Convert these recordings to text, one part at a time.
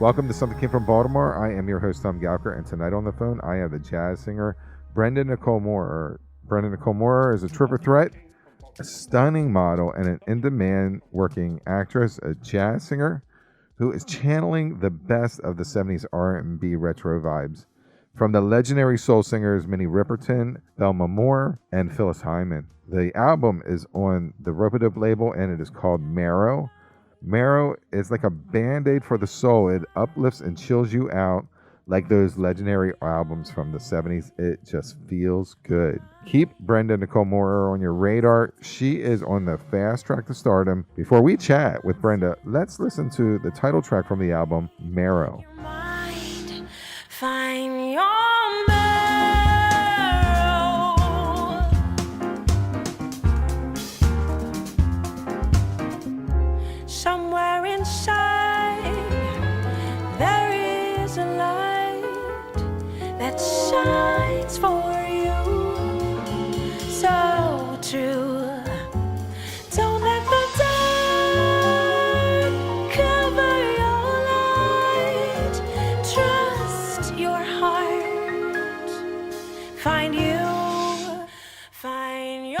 Welcome to Something Came from Baltimore. I am your host, Tom Gouker, and tonight on the phone, I have the jazz singer Brenda Nicole Moorer. Brenda Nicole Moorer is a triple threat, a stunning model, and an in-demand working actress, a jazz singer who is channeling the best of the 70s R&B retro vibes from the legendary soul singers Minnie Riperton, Melba Moore, and Phyllis Hyman. The album is on the Ropeadope label, and it is called Marrow. Marrow is like a band-aid for the soul. It uplifts and chills you out like those legendary albums from the 70s. It just feels good. Keep Brenda Nicole Moorer on your radar. She is on the fast track to stardom. Before we chat with Brenda, let's listen to the title track from the album, Marrow. Find your marrow. Somewhere inside there is a light that shines for you. So true. Don't let the dark cover your light. Trust your heart. Find you. Find your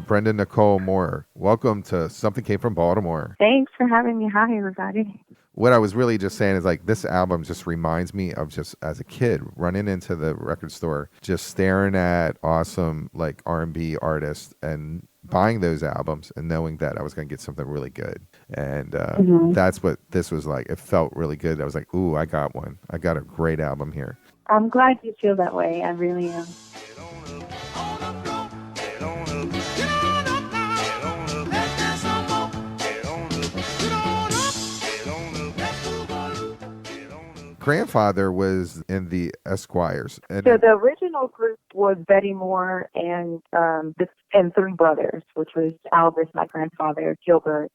Brenda Nicole Moorer, welcome to Something Came from Baltimore. Thanks for having me. Hi, everybody. What I was really just saying is like this album just reminds me of just as a kid running into the record store, just staring at awesome like R&B artists and buying those albums and knowing that I was going to get something really good. And that's what this was like. It felt really good. I was like, ooh, I got one. I got a great album here. I'm glad you feel that way. I really am. Grandfather was in the Esquires. And So the original group was Betty Moore and three brothers, which was Albert, my grandfather, Gilbert,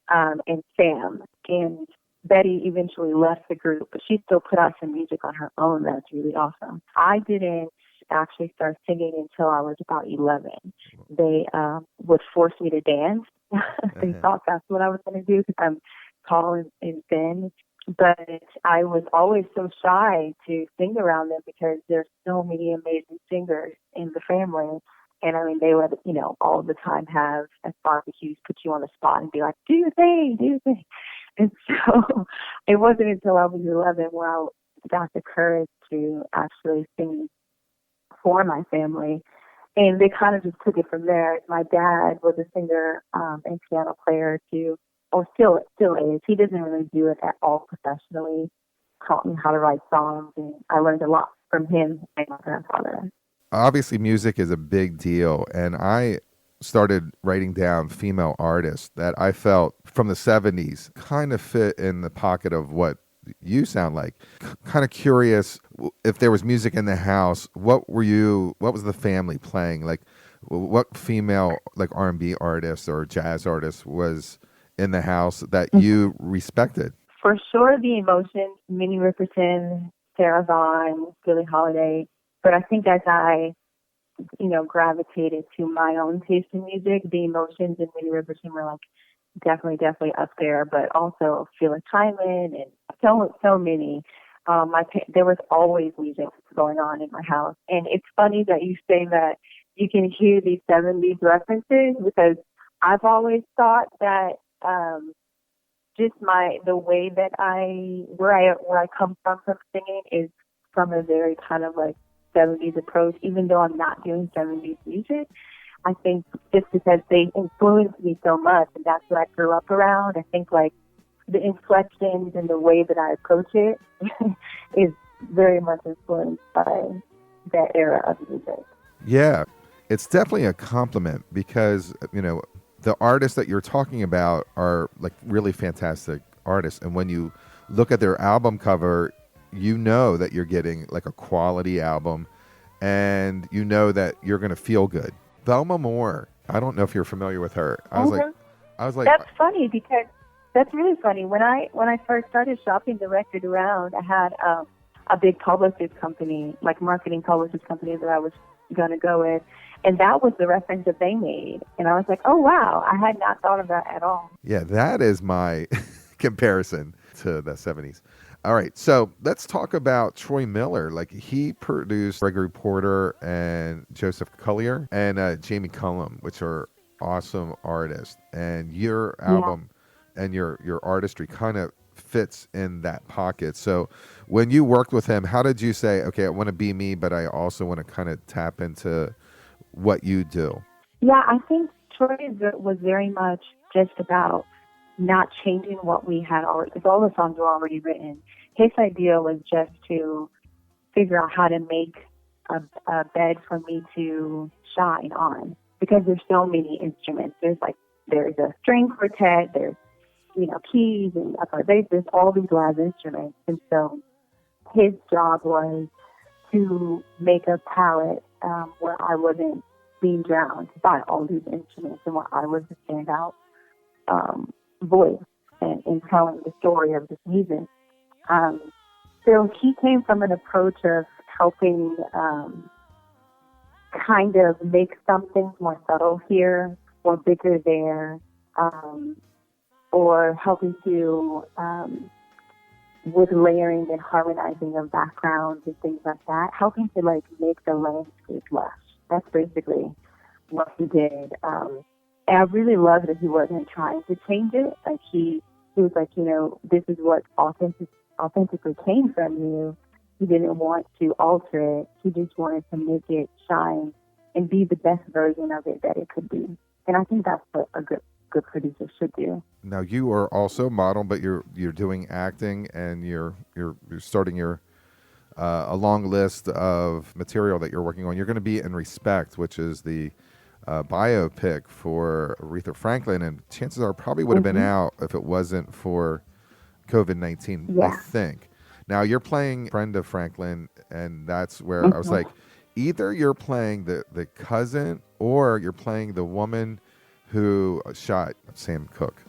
and Sam. And Betty eventually left the group, but she still put out some music on her own. That's really awesome. I didn't actually start singing until I was about 11. They would force me to dance. They thought that's what I was going to do because I'm tall and thin. But I was always so shy to sing around them because there's so many amazing singers in the family. And I mean, they would, all the time have at barbecues put you on the spot and be like, do your thing, do your thing. And so it wasn't until I was 11 where I got the courage to actually sing for my family. And they kind of just took it from there. My dad was a singer and piano player too. Or still is. He doesn't really do it at all professionally. Taught me how to write songs, and I learned a lot from him and my grandfather. Obviously, music is a big deal, and I started writing down female artists that I felt from the 70s kind of fit in the pocket of what you sound like. Kind of curious if there was music in the house. What was the family playing? Like, what female like R&B artists or jazz artists was in the house that you respected? For sure, the Emotions, Minnie Riperton, Sarah Vaughan, Billie Holiday. But I think as I, gravitated to my own taste in music, the Emotions and Minnie Riperton were like definitely up there. But also Phyllis Hyman and so many. There was always music going on in my house, and it's funny that you say that you can hear these 70s references because I've always thought that. Just the way that where I come from singing is from a very kind of like 70s approach, even though I'm not doing 70s music. I think just because they influenced me so much and that's what I grew up around, I think like the inflections and the way that I approach it is very much influenced by that era of music. Yeah, it's definitely a compliment because, the artists that you're talking about are like really fantastic artists. And when you look at their album cover, you know that you're getting like a quality album and you know that you're going to feel good. Melba Moore, I don't know if you're familiar with her. I was like, that's funny because that's really funny. When I first started shopping the record around, I had a big publicist company, like marketing publicist company that I was going to go with. And that was the reference that they made. And I was like, oh, wow, I had not thought of that at all. Yeah, that is my comparison to the 70s. All right, so let's talk about Troy Miller. Like, he produced Gregory Porter and Joseph Collier and Jamie Cullum, which are awesome artists. And your album and your artistry kind of fits in that pocket. So when you worked with him, how did you say, okay, I want to be me, but I also want to kind of tap into what you do? Yeah, I think Troy was very much just about not changing what we had already, because all the songs were already written. His idea was just to figure out how to make a bed for me to shine on, because there's so many instruments. There's a string quartet, there's, keys and upright bass, there's all these live instruments. And so his job was to make a palette where I wasn't being drowned by all these instruments and where I was a standout voice in telling the story of this music. So he came from an approach of helping kind of make some things more subtle here or bigger there, or helping to, with layering and harmonizing of backgrounds and things like that, helping to make the landscape lush. That's basically what he did. And I really love that he wasn't trying to change it. Like he was like, this is what authentically came from you. He didn't want to alter it. He just wanted to make it shine and be the best version of it that it could be. And I think that's what a good producer should do. Now, you are also a model, but you're doing acting, and you're starting your a long list of material that you're working on. You're going to be in Respect, which is the biopic for Aretha Franklin, and chances are probably would have been out if it wasn't for COVID-19, I think. Now, you're playing Brenda Franklin, and that's where I was like, either you're playing the cousin or you're playing the woman who shot Sam Cooke.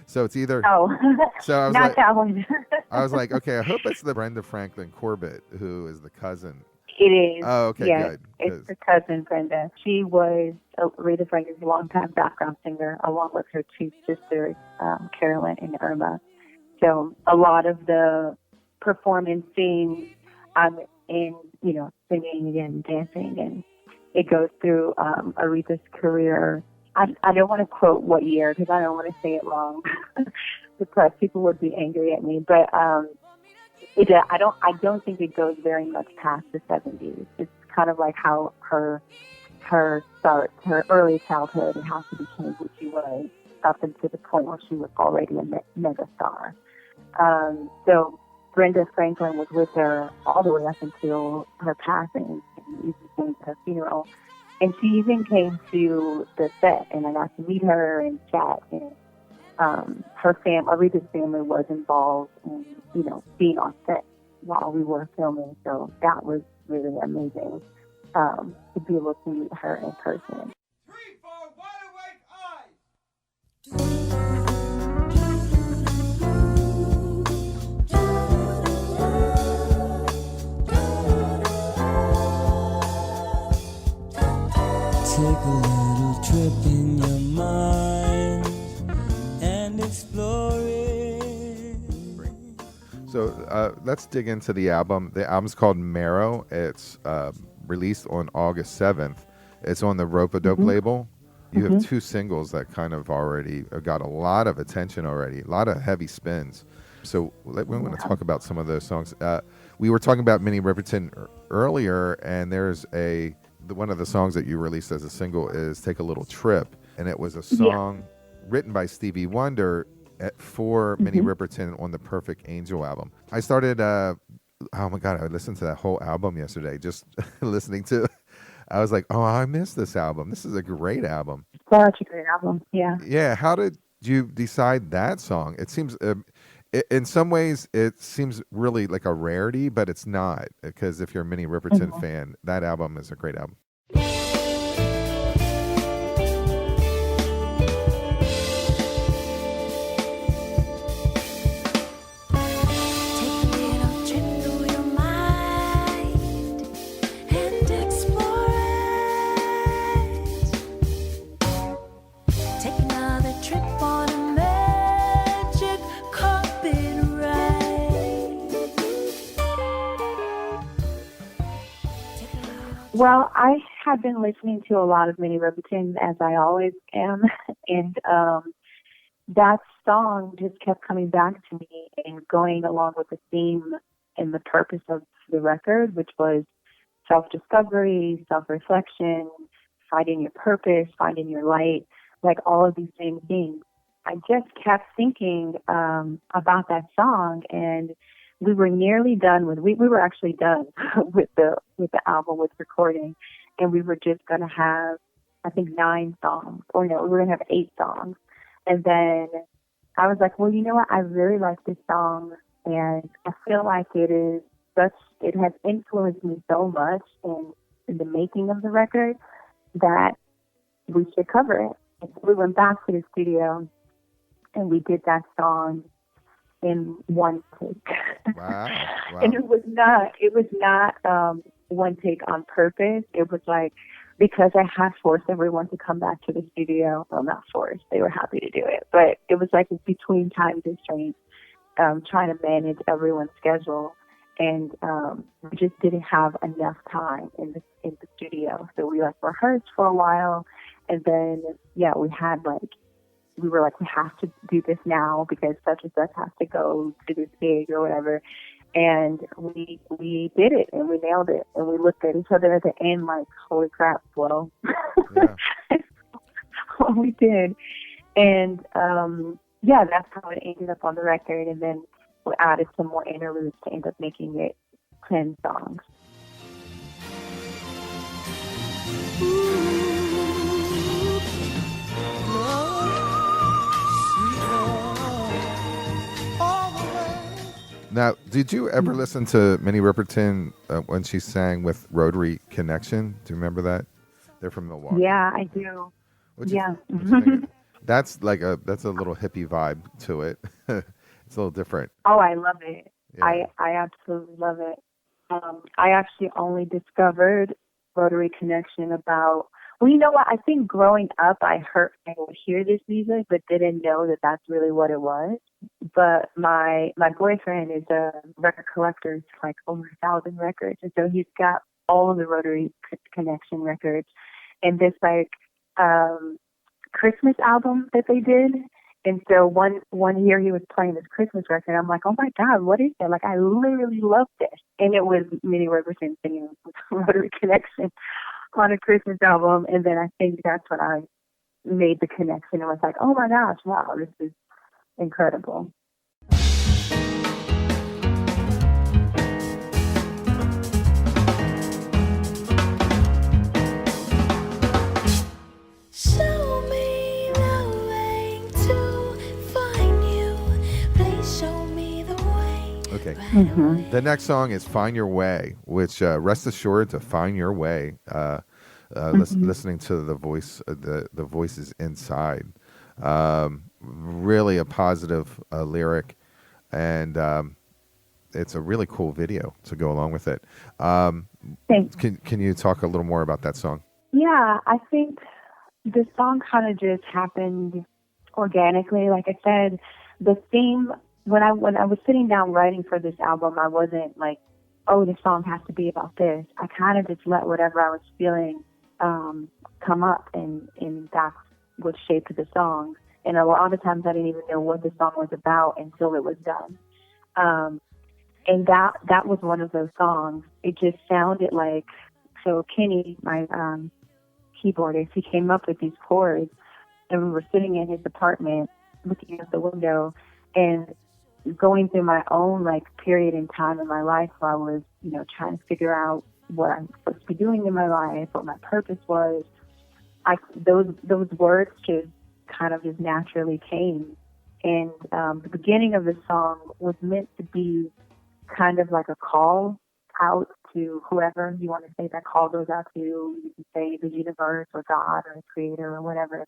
So it's either. Oh, so I was not that one. I was like, okay, I hope it's the Brenda Franklin Corbett who is the cousin. It is. Oh, okay, yes, good. It's the cousin Brenda. She was Aretha Franklin's longtime background singer, along with her two sisters, Carolyn and Irma. So a lot of the performance scenes, I'm in, singing and dancing, and it goes through Aretha's career. I don't want to quote what year because I don't want to say it wrong because people would be angry at me. But I don't think it goes very much past the 70s. It's kind of like how her early childhood and how she became who she was up until the point where she was already a mega star. So Brenda Franklin was with her all the way up until her passing, and even came to her funeral. And she even came to the set, and I got to meet her and chat. And Aretha's family was involved in, being on set while we were filming. So that was really amazing to be able to meet her in person. 3, 4, wide awake eyes. Take a little trip in your mind and explore it. So let's dig into the album. The album's called Marrow. It's released on August 7th. It's on the Ropeadope label. You have 2 singles that kind of already got a lot of attention already, a lot of heavy spins. So we want to talk about some of those songs. We were talking about Minnie Riperton earlier, and there's one of the songs that you released as a single is Take a Little Trip, and it was a song written by Stevie Wonder for Minnie Riperton on the Perfect Angel album. I started, oh my God, I listened to that whole album yesterday, just listening to I was like, oh, I missed this album. This is a great album. Such a great album, yeah. Yeah, how did you decide that song? It seems, in some ways, it seems really like a rarity, but it's not, because if you're a Minnie Riperton fan, that album is a great album. Well, I have been listening to a lot of Minnie Riperton, as I always am, and that song just kept coming back to me and going along with the theme and the purpose of the record, which was self-discovery, self-reflection, finding your purpose, finding your light, like all of these same things. I just kept thinking about that song, and we were nearly done with. We were actually done with the album, with recording, and we were just gonna have, I think, 9 songs, or no, we were gonna have 8 songs, and then I was like, well, you know what? I really like this song, and I feel like it has influenced me so much in the making of the record that we should cover it. And so we went back to the studio, and we did that song in one take. Wow. And it was not one take on purpose. It was like, because I had forced everyone to come back to the studio. Well, not forced. They were happy to do it. But it was like between time constraints, trying to manage everyone's schedule. And we just didn't have enough time in the studio. So we rehearsed for a while. And then, we were like, we have to do this now because such and such has to go to this gig or whatever. And we did it, and we nailed it. And we looked at each other at the end like, holy crap, well, Yeah. well, we did. And, that's how it ended up on the record. And then we added some more interludes to end up making it 10 songs. Now, did you ever listen to Minnie Riperton when she sang with Rotary Connection? Do you remember that? They're from Milwaukee. Yeah, I do. What'd Yeah. you think? That's a little hippie vibe to it. It's a little different. Oh, I love it. Yeah. I absolutely love it. I actually only discovered Rotary Connection about, well, you know what? I think growing up, I would hear this music, but didn't know that that's really what it was. But my boyfriend is a record collector. It's like over 1,000 records. And so he's got all of the Rotary Connection records. And this Christmas album that they did. And so one year he was playing this Christmas record. I'm like, oh my God, what is that? Like, I literally love this. And it was Minnie Riperton singing Rotary Connection on a Christmas album. And then I think that's when I made the connection and was like, oh my gosh, wow, this is incredible. Show me the way to find you. Please show me the way. Okay. Mm-hmm. The next song is "Find Your Way," which rest assured to find your way. Listening to the voice, the voices inside. Really a positive lyric, and it's a really cool video to go along with it. Thanks. Can you talk a little more about that song? Yeah, I think the song kind of just happened organically. Like I said, the theme, when I was sitting down writing for this album, I wasn't like, oh, this song has to be about this. I kind of just let whatever I was feeling come up, and that's what shaped the song. And a lot of times I didn't even know what the song was about until it was done. And that was one of those songs. It just sounded like, so Kenny, my keyboardist, he came up with these chords, and we were sitting in his apartment looking out the window and going through my own like period in time in my life where I was, trying to figure out what I'm supposed to be doing in my life, what my purpose was. Those words just kind of just naturally came. And the beginning of the song was meant to be kind of like a call out to whoever you want to say that call goes out to. You can say the universe or God or the creator or whatever,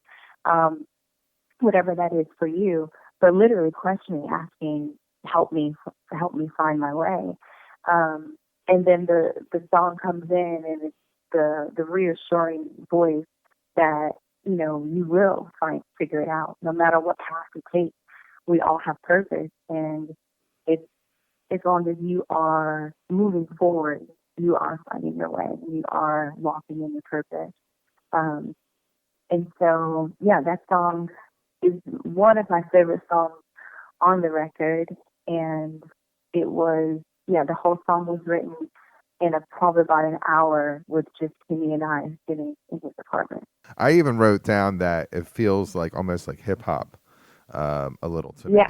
whatever that is for you. But literally questioning, asking, help me find my way. And then the song comes in, and it's the reassuring voice that, you will figure it out. No matter what path we take, we all have purpose. And it's as long as you are moving forward you are finding your way. You are walking in your purpose. And so, yeah, that song is one of my favorite songs on the record. And it was, the whole song was written in probably about an hour with just Timmy and I sitting in his apartment. I even wrote down that it feels like almost like hip hop, a little to me.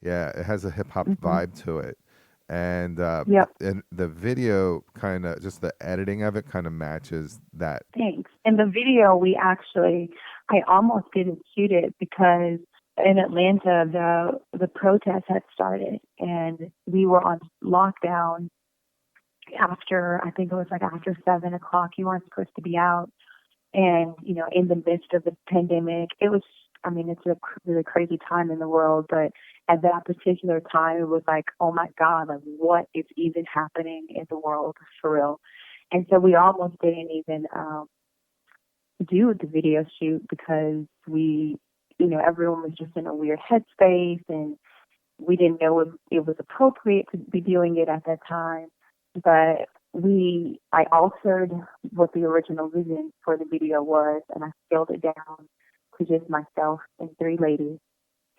Yeah, it has a hip hop vibe to it. And and the video kind of, just the editing of it kind of matches that. Thanks. And the video, I almost didn't shoot it because in Atlanta, the protest had started and we were on lockdown after, I think it was like after 7 o'clock. You weren't supposed to be out. And, in the midst of the pandemic, it's a really crazy time in the world, but at that particular time, it was like, oh my God, like what is even happening in the world for real? And so we almost didn't even do the video shoot because everyone was just in a weird headspace and we didn't know if it was appropriate to be doing it at that time. But I altered what the original vision for the video was, and I scaled it down to just myself and 3 ladies,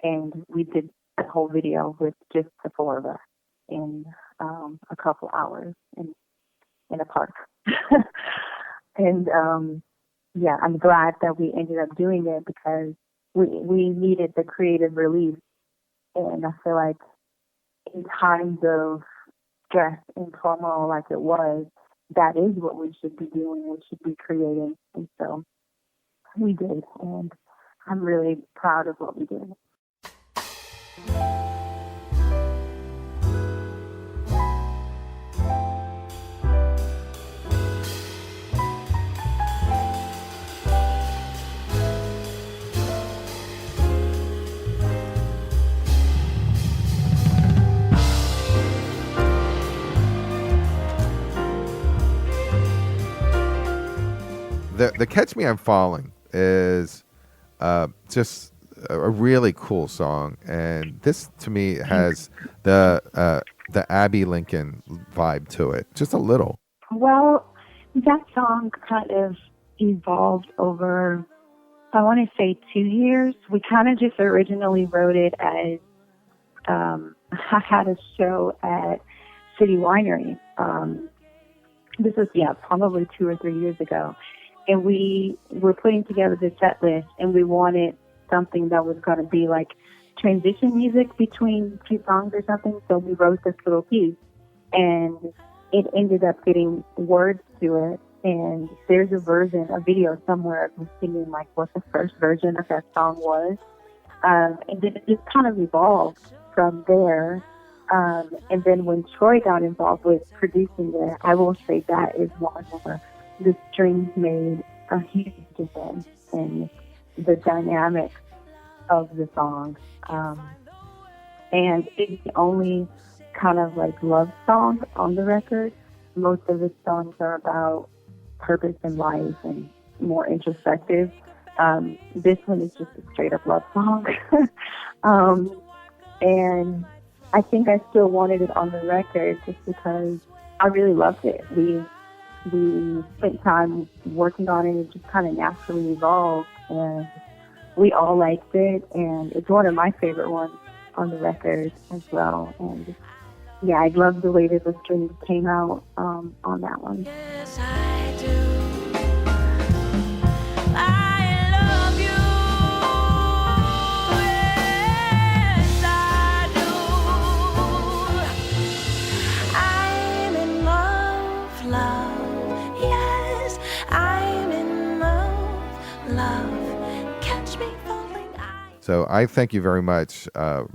and we did the whole video with just the 4 of us in a couple hours in a park. And I'm glad that we ended up doing it because we needed the creative release, and I feel like in times of stress and turmoil like it was, that is what we should be doing. We should be creating, and so we did, and I'm really proud of what we did. The Catch Me I'm Falling is just a really cool song, and this to me has the Abby Lincoln vibe to it, just a little. Well, that song kind of evolved over, I want to say 2 years. We kind of just originally wrote it as I had a show at City Winery. This was probably 2 or 3 years ago. And we were putting together the set list, and we wanted something that was going to be like transition music between 2 songs or something. So we wrote this little piece, and it ended up getting words to it. And there's a video somewhere of me singing like what the first version of that song was. And then it just kind of evolved from there. And then when Troy got involved with producing it, I will say that is one where the strings made a huge difference in the dynamic of the song. And it's the only kind of like love song on the record. Most of the songs are about purpose in life and more introspective. This one is just a straight up love song. And I think I still wanted it on the record just because I really loved it. We spent time working on it. It just kind of naturally evolved, and we all liked it, and it's one of my favorite ones on the record as well. And I love the way that the strings came out on that one. Yes, I do. I love you. Yes, I do. I'm in love. Yes, I'm in love. Catch me falling. So I thank you very much,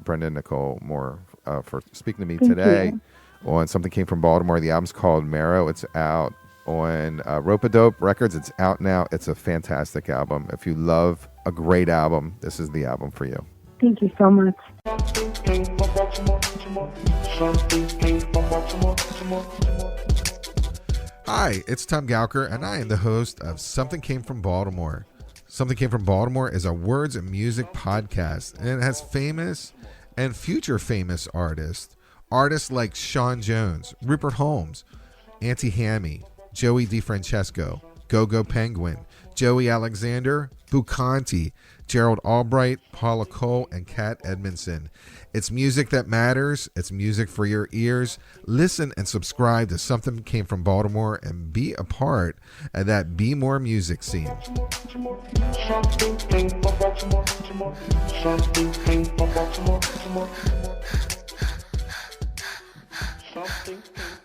Brenda Nicole Moorer, for speaking to me Thank today you. on Something Came From Baltimore. The album's called Marrow. It's out on Ropeadope Records. It's out now. It's a fantastic album. If you love a great album, this is the album for you. Thank you so much. Hi, it's Tom Gouker, and I am the host of Something Came From Baltimore. Something Came From Baltimore is a words and music podcast, and it has famous and future famous artists like Sean Jones, Rupert Holmes, Auntie Hammy, Joey DeFrancesco, Go-Go Penguin, Joey Alexander, Bucanti, Gerald Albright, Paula Cole, and Kat Edmondson. It's music that matters. It's music for your ears. Listen and subscribe to Something Came from Baltimore and be a part of that Be More music scene. Something came from Baltimore. Something came from Baltimore. Something came